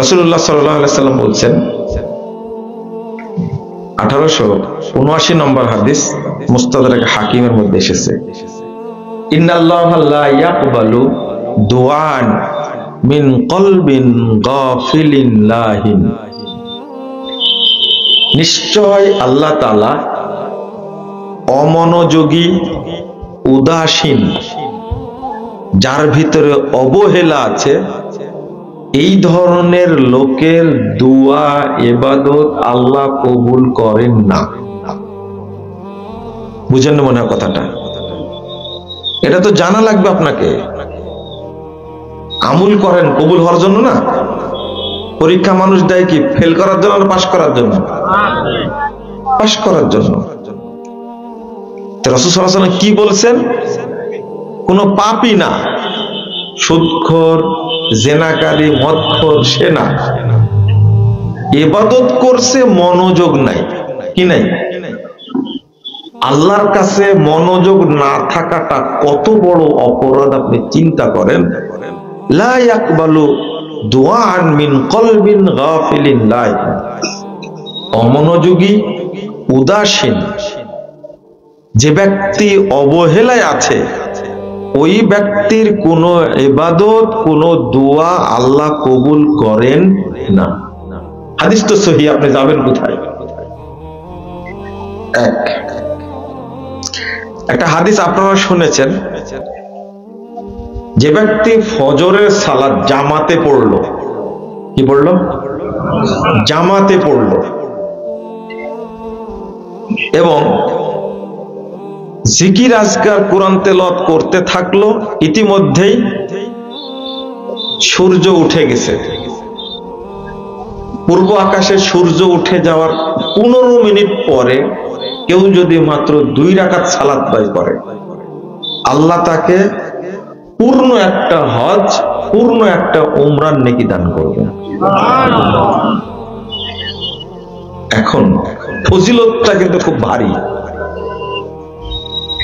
রাসূলুল্লাহ সাল্লাল্লাহু আলাইহি সাল্লাম বলছেন, 1879 নম্বর হাদিস, মুস্তাদরাক হাকিমের মধ্যে এসেছে, ইন্নাল্লাহা লা ইয়াকবালু দুআন মিন কলবিন গাফিলিন লাহিন। নিশ্চয় আল্লাহ তাআলা অমনোযোগী, উদাসীন, যার ভিতরে অবহেলা আছে, এই ধরনের লোকের দোয়া ইবাদত আল্লাহ কবুল করেন না। বুঝেন মনে হয় কথাটা? এটা তো জানা লাগবে আপনাকে। আমল করেন কবুল হওয়ার জন্য না। পরীক্ষা মানুষ দেয় কি ফেল করার জন্য না পাস করার জন্য? পাস করার জন্য। রাসূল সাল্লাল্লাহু আলাইহি ওয়াসাল্লাম কি বলছেন? কোন পাপী না, সুদখোর, জেনাকারী, মদখোর সে না, ইবাদত করছে মনোযোগ নাই। কি নাই? আল্লাহর কাছে মনোযোগ না থাকাটা কত বড় অপরাধ আপনি চিন্তা করেন। লা ইয়াকবালু দুআন মিন কলবিন গাফিলিন লাহিন। অমনোযোগী, উদাসীন যে ব্যক্তি অবহেলায় আছে, ওই ব্যক্তির কোনো ইবাদত, কোনো দোয়া আল্লাহ কবুল করেন না। হাদিস তো সহিহ, আপনি যাবেন কোথায়? একটা হাদিস আপনারা শুনেছেন, যে ব্যক্তি ফজরের সালাত জামাতে পড়লো, কি পড়লো? জামাতে পড়লো, এবং জিকির আজকার কোরআন তেলাওয়াত করতে থাকলো, ইতিমধ্যেই সূর্য উঠে গেছে। পূর্ব আকাশে সূর্য উঠে যাওয়ার 15 মিনিট পরে কেউ যদি মাত্র 2 রাকাত সালাত আদায় করে, আল্লাহ তাকে পূর্ণ একটা হজ, পূর্ণ একটা উমরার নেকি দান করবেন। এখন ফজিলতটা কিন্তু খুব ভারী।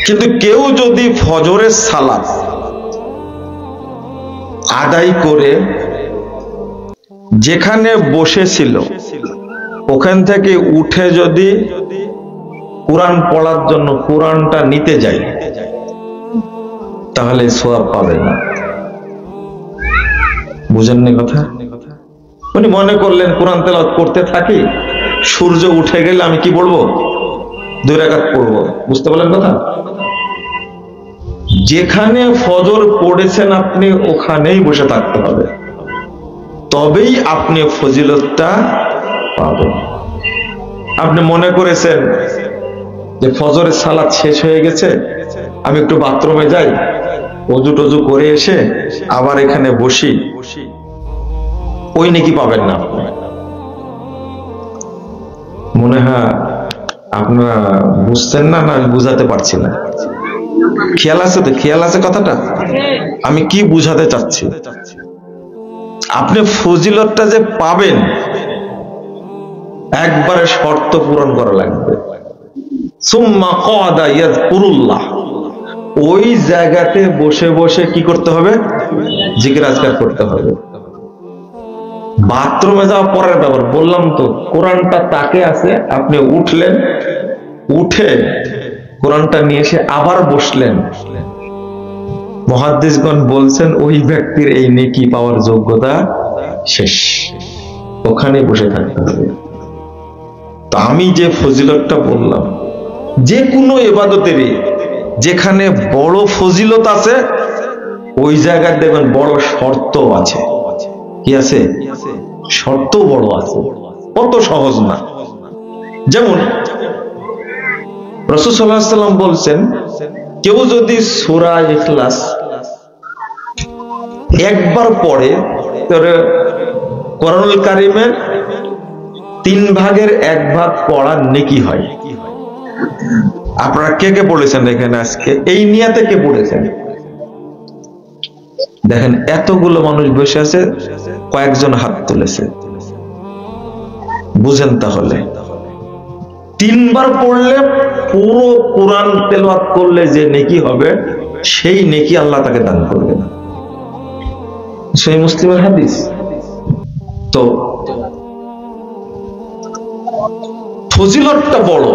কিন্তু কেউ যদি ফজরের সালাত আদায় করে যেখানে বসেছিল ওখান থেকে উঠে যদি কোরআন পড়ার জন্য কোরআনটা নিতে যায়, তাহলে সওয়াব পাবে না। বুঝেননি কথা? উনি মনে করলেন কোরআন তেলাওয়াত করতে থাকি, সূর্য উঠে গেলে আমি কি পড়বো? 2 রাকাত পড়বো। বুঝতে পারলেন কথা? যেখানে ফজর পড়েছেন আপনি ওখানেই বসে থাকতে হবে, তবেই আপনি ফজিলতটা পাবেন। আপনি মনে করেছেন যে ফজরের সালাত শেষ হয়ে গেছে, আমি একটু বাথরুমে যাই, ওযু টজু করে এসে আবার এখানে বসি, ওই নেকি পাবেন না। মনে হয় আপনারা বুঝতেন না, না আমি বুঝাতে পারছি না? খেয়াল আছে তো? খেয়াল আছে কথাটা? আমি কি বুঝাতে চাচ্ছি? আপনি ফজিলতটা যে পাবেন, একবারে শর্ত পূরণ করা লাগবে। সুম্মা ক্বাদা ইয়াযকুরুল্লাহ, ওই জায়গাতে বসে বসে কি করতে হবে? জিকির আজকার করতে হবে। বাথরুমে যাওয়া পরের ব্যাপার, বললাম তো কোরআনটা তাকে আছে, আপনি উঠলেন, উঠে কোরআনটা নিয়ে এসে আবার বসলেন, মুহাদ্দিসগণ বলছেন ওই ব্যক্তির এই নেকি পাওয়ার যোগ্যতা শেষ, ওখানে বসে থাকতে হবে। তো আমি যে ফজিলতটা বললাম, যে কোনো ইবাদতেরই যেখানে বড় ফজিলত আছে ওই জায়গায় দেখবেন বড় শর্ত আছে। কি আছে? শর্ত বড় আছে, কত সহজ না। যেমন রাসূল সাল্লাল্লাহু আলাইহি ওয়াসাল্লাম বলছেন, কেউ যদি সূরা ইখলাস একবার পড়ে, তাহলে কোরআনুল কারীমের 3 ভাগের 1 ভাগ পড়ার নেকি হয়। আপনারা কে কে পড়েছেন দেখেন, আজকে এই নিয়াতে কে পড়েছেন? দেখেন এতগুলো মানুষ বসে আছে, কয়েকজন হাত তুলেছে। বুঝেন তাহলে 3 বার পড়লে পুরো কোরআন তেলাওয়াত করলে যে নেকি হবে, সেই নেকি আল্লাহ তাকে দান করবেন। সহিহ মুসলিমের হাদিস। তো ফজিলতটা বড়,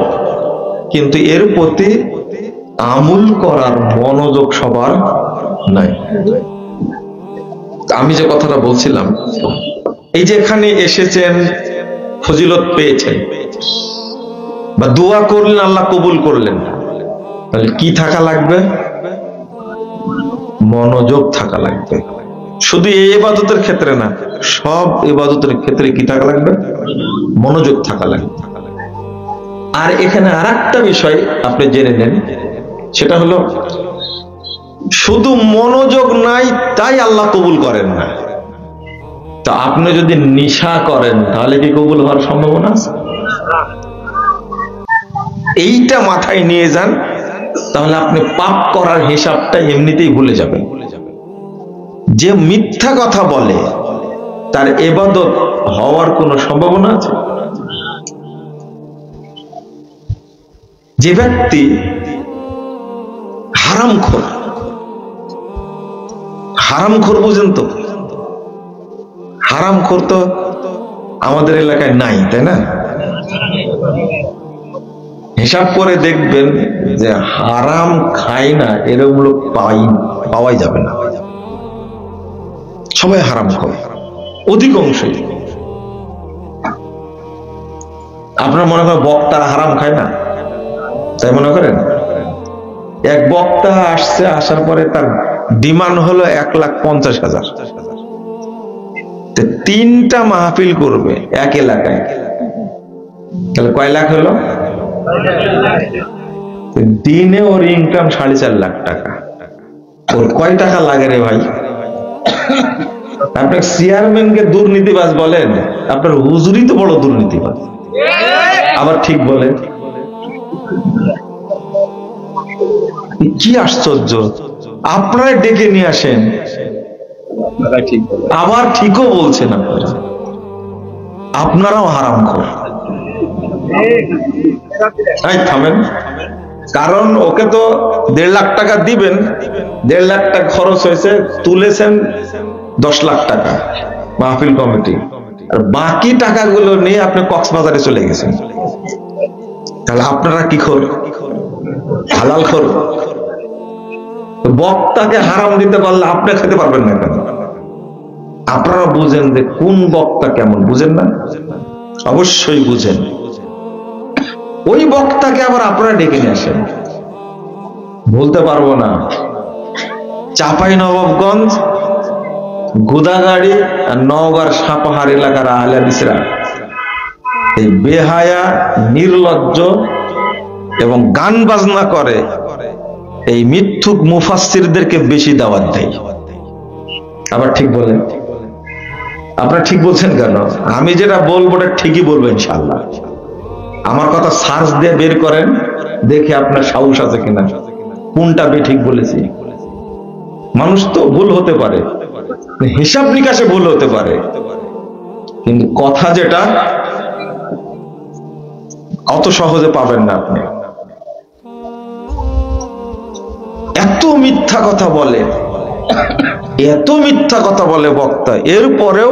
কিন্তু এর প্রতি আমল করার মনোযোগ সবার নাই। আমি যে কথাটা বলছিলাম, এই যে এখানে এসেছেন, ফজিলত পেয়েছেন বা দোয়া করলেন, আল্লাহ কবুল করলেন, তাহলে কি থাকা লাগবে? মনোযোগ থাকা লাগবে। শুধু এই ইবাদতের ক্ষেত্রে না, সব ইবাদতের ক্ষেত্রে কি থাকা লাগবে? মনোযোগ থাকা লাগবে। আর এখানে আরেকটা বিষয় আপনি জেনে নেন, সেটা হলো শুধু মনোযোগ নাই তাই আল্লাহ কবুল করেন না। তো আপনি যদি নিশা করেন তাহলে কি কবুল হওয়ার সম্ভাবনা আছে? এইটা মাথায় নিয়ে যান, তাহলে আপনি পাপ করার হিসাবটা এমনিতেই ভুলে যাবেন। যে মিথ্যা কথা বলে তার ইবাদত হওয়ার কোনো সম্ভাবনা আছে? যে ব্যক্তি হারামখোর, হারামখোর বুঝেন তো? হারামখোর তো আমাদের এলাকায় নাই, তাই না? হিসাব করে দেখবেন যে হারাম খায় না এরকম লোক পাওয়াই যাবে না। সবাই হারামখোর, অধিকাংশই। আপনার মনে করেন বক্তারা হারাম খায় না, তাই মনে করেন? এক বক্তা আসছে, আসার পরে তার ডিমান্ড হলো 1,50,000। 3টা মাহফিল করবে এক এলাকায়, তাহলে কয় লাখ হলো? দিনে ওর ইনকাম 4.5 লাখ টাকা। ওর কয় টাকা লাগে রে ভাই? আপনার চেয়ারম্যানকে দুর্নীতিবাজ বলেন, আপনার হুজুরই তো বড় দুর্নীতিবাজ। আবার ঠিক বলেন, কি আশ্চর্য! আপনারা ডেকে নিয়ে আসেন, আবার ঠিকও বলছেন আপনারা। আপনারাও হারামখোর। থামেন, কারণ ওকে তো 1.5 লাখ টাকা দিবেন, 1.5 লাখ টাকা খরচ হয়েছে, তুলেছেন 10 লাখ টাকা মাহফিল কমিটি, আর বাকি টাকাগুলো নিয়ে আপনি কক্সবাজারে চলে গেছেন। তাহলে আপনারা কি খোর? হালাল খোর। বক্তাকে হারাম দিতে পারলে আপনি খেতে পারবেন না কেন? আপনারা বুঝেন যে কোন বক্তা কেমন, বুঝেন না? অবশ্যই বুঝেন। ওই বক্তাকে আবার আপনারা ডেকে নিয়ে আসেন। বলতে পারবো না, চাঁপাইনবাবগঞ্জ, গোদাগাড়ি আর নওগাঁর সাপাহার এলাকার আহলে হাদিসরা এই বেহায়া, নির্লজ্জ এবং গান বাজনা করে এই মিথ্যুক মুফাসসিরদেরকে বেশি দাওয়াত দেয়। আবার ঠিক বলেন? আপনারা ঠিক বলছেন কেন? আমি যেটা বলবো ওটা ঠিকই বলবো ইনশাআল্লাহ। আমার কথা সার্চ দিয়ে বের করেন, দেখে আপনার সাহস আছে কিনা কোনটা ঠিক বলেছি। মানুষ তো ভুল হতে পারে, হিসাব নিকাশে ভুল হতে পারে, কিন্তু কথা যেটা অত সহজে পাবেন না আপনি। এত মিথ্যা কথা বলে, এত মিথ্যা কথা বলে বক্তা, এরপরেও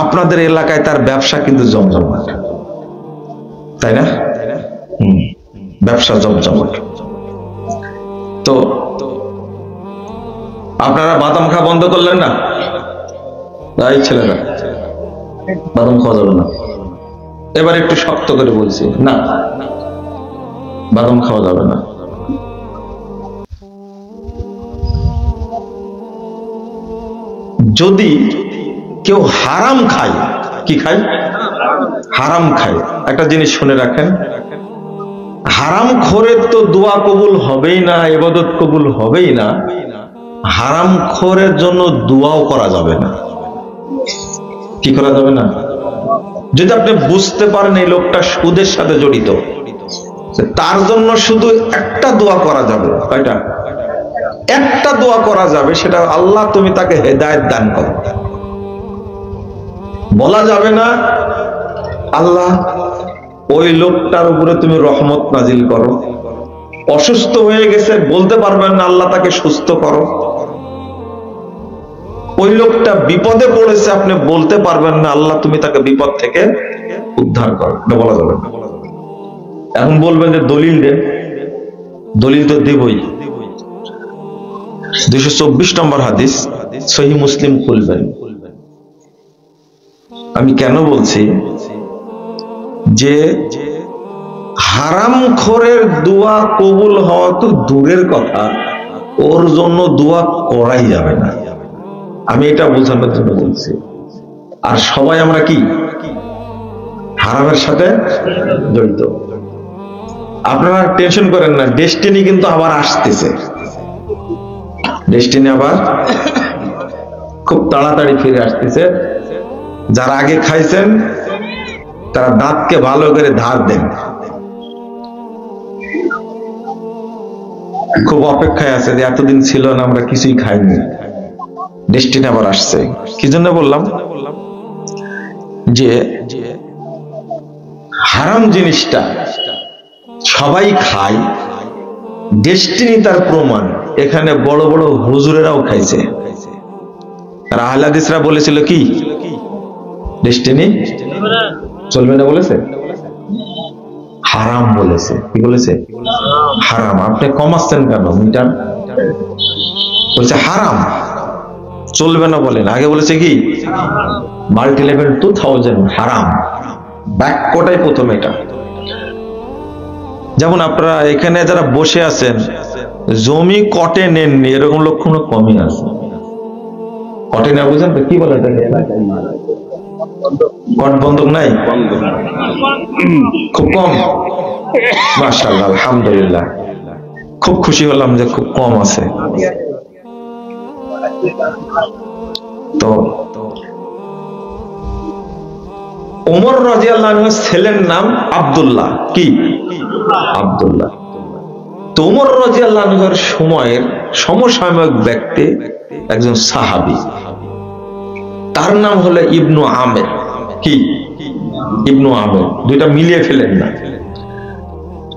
আপনাদের এলাকায় তার ব্যবসা কিন্তু জমজমাট, তাই না? ব্যবসা জমজমাট। তো আপনারা বাদাম খাওয়া বন্ধ করলেন না? তাই ছেলেরা, বাদাম খাওয়া যাবে না। এবার একটু শক্ত করে বলছি, না, বাদাম খাওয়া যাবে না। যদি কেউ হারাম খায়, কি খায়? হারাম খায়। একটা জিনিস শুনে রাখেন, হারাম খোরের তো দোয়া কবুল হবেই না, ইবাদত কবুল হবেই না, হারাম খোরের জন্য দোয়াও করা যাবে না। কি করা যাবে না? যদি আপনি বুঝতে পারেন এই লোকটা সুদের সাথে জড়িত, তার জন্য শুধু একটা দোয়া করা যাবে। কয়টা? একটা দোয়া করা যাবে, সেটা আল্লাহ তুমি তাকে হেদায়েত দান করো। বলা যাবে না আল্লাহ ওই লোকটার উপরে তুমি রহমত নাজিল করো। অসুস্থ হয়ে গেছে, বলতে পারবেন না আল্লাহ তাকে সুস্থ করো। ওই লোকটা বিপদে পড়েছে, আপনি বলতে পারবেন না আল্লাহ তুমি তাকে বিপদ থেকে উদ্ধার করো, বলা যাবে না। এখন বলবেন যে দলিল দেন, দলিল তো দেবই। 224 নম্বর হাদিস, সহিহ মুসলিম খুলবেন। আমি কেন বলছি যে হারামখোরের দোয়া কবুল হওয়া তো দূরের কথা, ওর জন্য দোয়া করাই যাবে না। আমি এটা বোঝানোর জন্য বলছি। আর সবাই আমরা কি হারামের সাথে জড়িত। আপনারা টেনশন করেন না, ডেস্টিনি কিন্তু আবার আসতেছে, ডেস্টিনি আবার খুব তাড়াতাড়ি ফিরে আসতেছে। যারা আগে খাইছেন তারা দাঁতকে ভালো করে ধার দেন, খুব অপেক্ষায় আছে যে এতদিন ছিল না আমরা কিছুই খাইনি, ডেস্টিনি আবার আসছে। কি জন্য বললাম যে হারাম জিনিসটা সবাই খায়, ডেস্টিনি তার প্রমাণ। এখানে বড় বড় হুজুরেরাও খাইছে। আর আহলে হাদিসরা বলেছিল কি ডেস্টিনি চলবে না বলেছে, হারাম বলেছে। কি বলেছে? হারাম। আপনি কমাচ্ছেন কেন মিটার? বলছে হারাম, চলবে না বলেন। আগে বলেছে কি মাল্টি লেভেল 2000 হারাম, ব্যাক কোটাই প্রথম এটা। যেমন আপনারা এখানে যারা বসে আছেন জমি কটে নেননি, এরকম লক্ষণ কমই আছে। কটে না বুঝেন তো কি বলে কট বন্ধক নাই, খুব কম। মাশাআল্লাহ, আলহামদুলিল্লাহ, খুব খুশি হলাম যে খুব কম আছে। তো ওমর রাদিয়াল্লাহু আনহু ছেলের নাম আব্দুল্লাহ। কি? আব্দুল্লাহ। তো ওমর রাদিয়াল্লাহু আনহুর সময়ের সমসাময়িক ব্যক্তি একজন সাহাবী, তার নাম হলো ইবনু আমের। কি? ইবনু আমের, দুইটা মিলিয়ে ফেলেন না।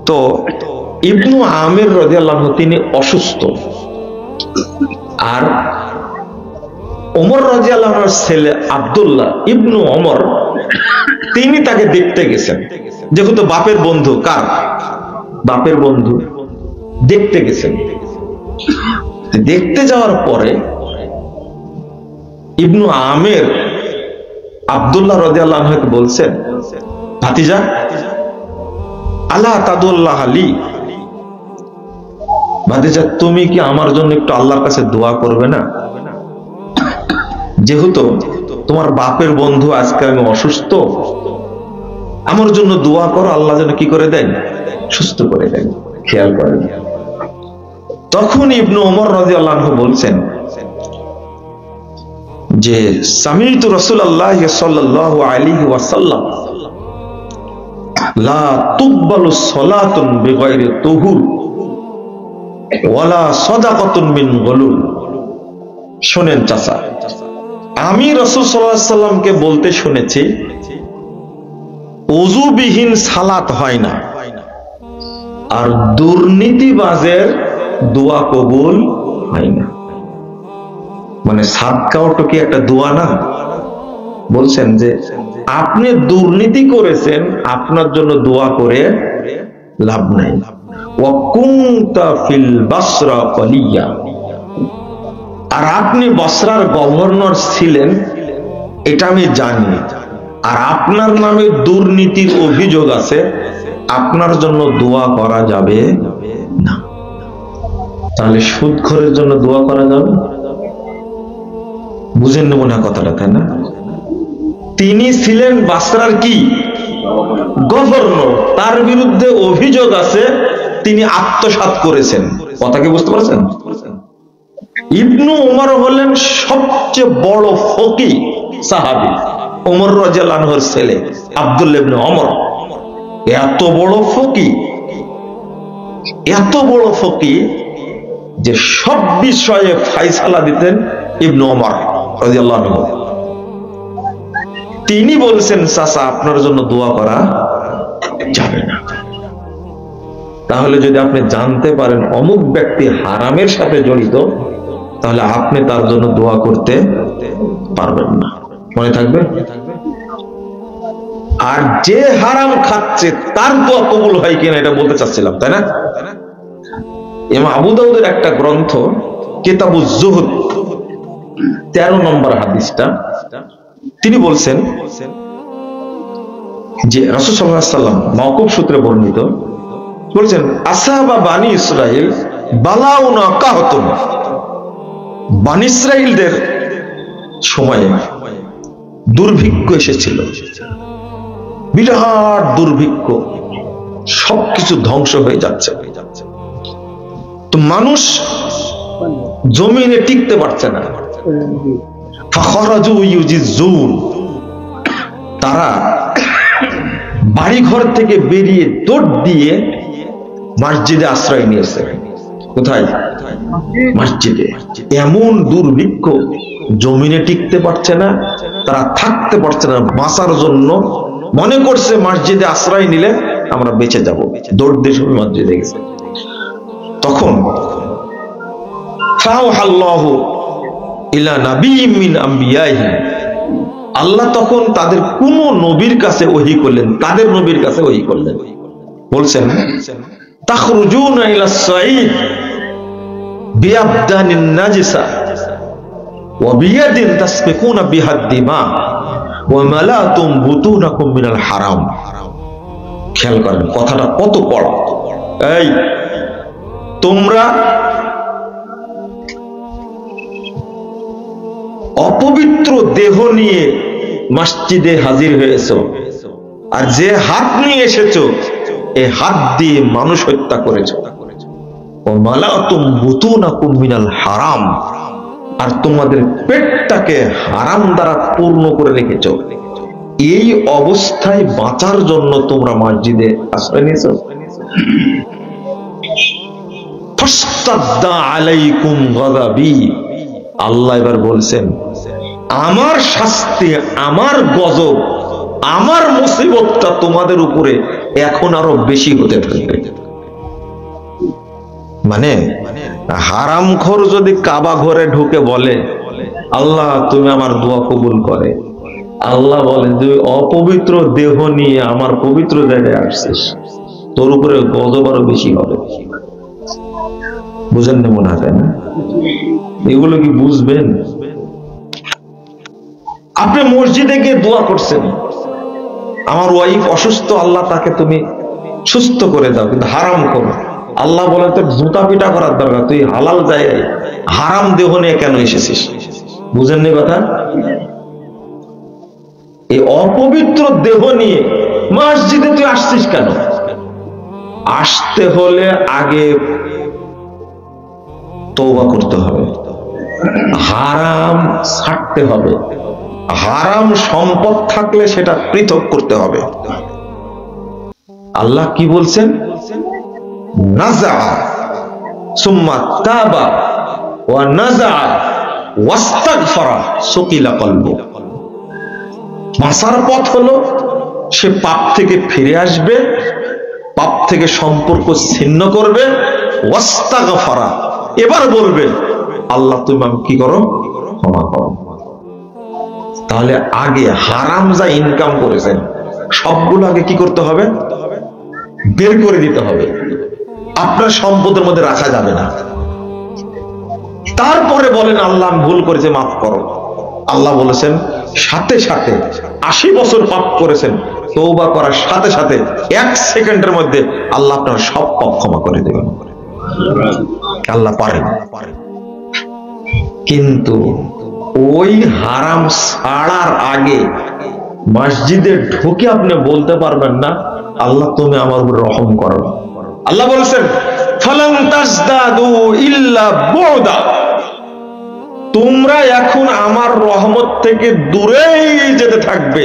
তো ইবনু আমের রাদিয়াল্লাহু আনহু তিনি অসুস্থ, আর ওমর রাদিয়াল্লাহু আনহুর ছেলে আব্দুল্লাহ ইবনু ওমর তিনি তাকে দেখতে গেছেন, যেহেতু বাপের বন্ধু। কার? বাপের বন্ধু। দেখতে গেছেন। দেখতে যাওয়ার পরে ইবনু আমের আব্দুল্লাহ রাদিয়াল্লাহু আনহুকে বলছেন, ভাতিজা আল্লাহ তাদুল্লাহ আলী, ভাতিজা তুমি কি আমার জন্য একটু আল্লাহর কাছে দোয়া করবে না? যেহেতু তোমার বাপের বন্ধু, আজকে আমি অসুস্থ, আমার জন্য দোয়া করো, আল্লাহ যেন কি করে দেন, সুস্থ করে দেন, খেয়াল করেন। তখন ইবনু ওমর রাদিয়াল্লাহু আনহু বলছেন যে সামি'তু রাসূলুল্লাহ সাল্লাল্লাহু আলাইহি ওয়াসাল্লাম লা তুকবালু সালাতুন বিগাইরি তুহুর ওয়ালা সাদাকাতুন মিন গুলুল। শুনেন চাচা, আমি রাসূল সাল্লাল্লাহু আলাইহি সাল্লামকে বলতে শুনেছি ওযুবিহীন সালাত হয় না, আর দুর্নীতিবাজের দোয়া কবুল হয় না। মানে সাদকাও তো কি একটা দোয়া না? বলছেন যে আপনি দুর্নীতি করেছেন, আপনার জন্য দোয়া করে লাভ নাই। ওয়া কুনতা ফিল বাসরা ওয়ালিয়া, আর আপনি বসরার গভর্নর ছিলেন, এটা আমি জানি। আর আপনার নামে দুর্নীতির অভিযোগ আছে, আপনার জন্য দোয়া করা যাবে না। তাহলে সুদখোরের জন্য দোয়া করা যাবে? বুঝেন না মনে হয় কথাটা, তাই না? তিনি ছিলেন বাসরার কি গভর্নর, তার বিরুদ্ধে অভিযোগ আছে, তিনি আত্মসাৎ করেছেন। কথা কি বুঝতে পারছেন? ইবনু ওমর হলেন সবচেয়ে বড় ফকিহ সাহাবী, ওমর রাদিয়াল্লাহু আনহুর ছেলে আব্দুল্লাহ ইবনে ওমর। এত বড় ফকিহ, এত বড় ফকিহ যে সব বিষয়ে ফয়সালা দিতেন ইবনু ওমর রাদিয়াল্লাহু আনহু। তিনি বলছেন চাচা আপনার জন্য দোয়া করা যাবে না। তাহলে যদি আপনি জানতে পারেন অমুক ব্যক্তি হারামের সাথে জড়িত, তাহলে আপনি তার জন্য দোয়া করতে পারবেন না। মনে থাকবে। আর যে হারাম খাচ্ছে তার দোয়া কবুল হয় কিনা এটা বলতে চাচ্ছিলাম, তাই না? ইমাম আবু দাউদের একটা গ্রন্থ কিতাবুজ জুহুদ 13 নম্বর হাদিসটা, তিনি বলছেন যে রাসূল সাল্লাল্লাহু আলাইহি ওয়াসাল্লাম মাওকুফ সূত্রে বর্ণিত বলছেন, আসহাবা বানি ইসরাইল বালাউনা কাহতুন, বানি ইসরাইলদের সময়ে দুর্ভিক্ষ এসেছিল, বিরাট দুর্ভিক্ষ, সবকিছু ধ্বংস হয়ে যাচ্ছে। তো মানুষ জমিনে টিকতে পারছে না। ফাখরাজু ইউজিজুন, তারা বাড়িঘর থেকে বেরিয়ে দৌড় দিয়ে মসজিদে আশ্রয় নিয়েছে। কোথায়? মসজিদে। এমন দুর্ভিক্ষ, জমিনে টিকতে পারছে না, তারা থাকতে পারছে না, বাঁচার জন্য মনে করছে মসজিদে আশ্রয় নিলে আমরা বেঁচে যাব, দৌড় দিয়ে সবাই মসজিদে গেছে। তখন ফাওহাল্লাহু ইলা নাবিয়্যিম মিন আমবিয়াইহি, আল্লাহ তখন তাদের কোন নবীর কাছে ওহী করলেন, তাদের নবীর কাছে ওহী করলেন। বলছেন, তাখরুজুনা ইলাস সাঈদ বিআবদানিন নাজিসা ওয়া বিয়াদিন তাসফিকুনা বিহাদ দিমা ওয়া মালাতুম বুতুনাকুম মিনাল হারাম। খেয়াল করেন কথাটা কত বড়। এই তোমরা অপবিত্র দেহ নিয়ে মসজিদে হাজির হয়েছো, আর যে হাত নিয়ে এসেছো এই হাত দিয়ে মানুষ হত্যা করেছো। ও মালাতুম বুতুনাকুম মিনাল হারাম, আর তোমাদের পেটটাকে হারাম দ্বারা পূর্ণ করে রেখেছো। এই অবস্থায় বাঁচার জন্য তোমরা মসজিদে আশ্রয় নিয়েছো। ফাস্তাদ্দা আলাইকুম গাযাবি, আল্লাহ এবার বলছেন আমার শাস্তি, আমার গজব, আমার মুসিবতটা তোমাদের উপরে এখন আরো বেশি হতে থাকবে। মানে হারামখোর যদি কাবা ঘরে ঢুকে বলে আল্লাহ তুমি আমার দোয়া কবুল করে, আল্লাহ বলেন তুই অপবিত্র দেহ নিয়ে আমার পবিত্র জায়গায় আসছিস, তোর উপরে গজব আরো বেশি হবে। বুঝেন না মনে হয় না? এগুলো কি বুঝবেন? আপনি মসজিদে গিয়ে দোয়া করছেন, আমার ওয়াইফ অসুস্থ, আল্লাহ তাকে তুমি সুস্থ করে দাও, কিন্তু হারাম করো। আল্লাহ বলে তোর জুতা পিটা করার দরকার, তুই হালাল জায়গায় হারাম দেহ নিয়ে কেন এসেছিস? বুঝেননি কথা? এই অপবিত্র দেহ নিয়ে মসজিদে তুই আসছিস কেন? আসতে হলে আগে তওবা করতে হবে, হারাম ছাড়তে হবে, হারাম সম্পদ থাকলে সেটা পৃথক করতে হবে। আল্লাহ কি বলছেন? নাযা সুম্মা তাবা ওয়া নাযা ওয়াস্তাগফারা সুকিলা কলবু। বাঁচার পথ হলো সে পাপ থেকে ফিরে আসবে, পাপ থেকে সম্পর্ক ছিন্ন করবে, ওয়াস্তাগফারা, এবার বলবে আল্লাহ তুমি আমাকে কি করো? ক্ষমা করো। তাহলে আগে হারাম যা ইনকাম করেছেন সবগুলো আগে কি করতে হবে? বের করে দিতে হবে, আপনার সম্পদের মধ্যে রাখা যাবে না। তারপরে বলেন আল্লাহ আমি ভুল করেছি, মাফ করো। আল্লাহ বলেছেন সাথে সাথে 80 বছর পাপ করেছেন, তওবা করার সাথে সাথে 1 সেকেন্ডের মধ্যে আল্লাহ আপনার সব পাপ ক্ষমা করে দেবেন। আল্লাহ পারেন। কিন্তু ওই হারাম ছাড়ার আগে মসজিদে ঢুকে আপনি বলতে পারবেন না আল্লাহ তুমি আমার উপর রহম করো। আল্লাহ বলেছেন ফালান তাজদাদু ইল্লা বুদা, তোমরা এখন আমার রহমত থেকে দূরেই যেতে থাকবে,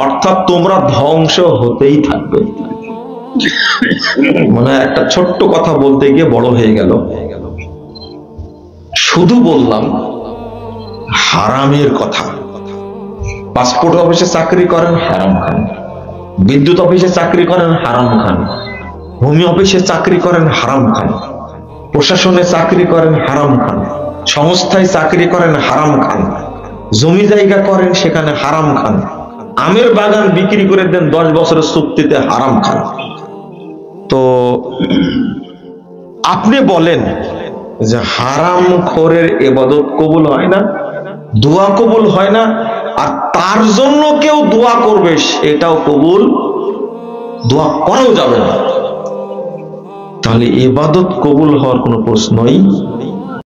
অর্থাৎ তোমরা ধ্বংস হতেই থাকবে। মানে একটা ছোট্ট কথা বলতে গিয়ে বড় হয়ে গেল। শুধু বললাম হারামের কথা। পাসপোর্ট অফিসে চাকরি করেন, হারাম খান। বিদ্যুৎ অফিসে চাকরি করেন, হারাম খান। ভূমি অফিসে চাকরি করেন, হারাম খান। প্রশাসনে চাকরি করেন, হারাম খান। সংস্থায় চাকরি করেন, হারাম খান। জমি জায়গা করেন, সেখানে হারাম খান। আমের বাগান বিক্রি করে দেন 10 বছরের চুক্তিতে, হারাম খান। তো আপনি বলেন যে হারাম খোরের ইবাদত কবুল হয় না, দোয়া কবুল হয় না, আর তার জন্য কেউ দোয়া করবে সেটাও কবুল, দোয়া করাও যাবে না। তাহলে ইবাদত কবুল হওয়ার কোনো প্রশ্নই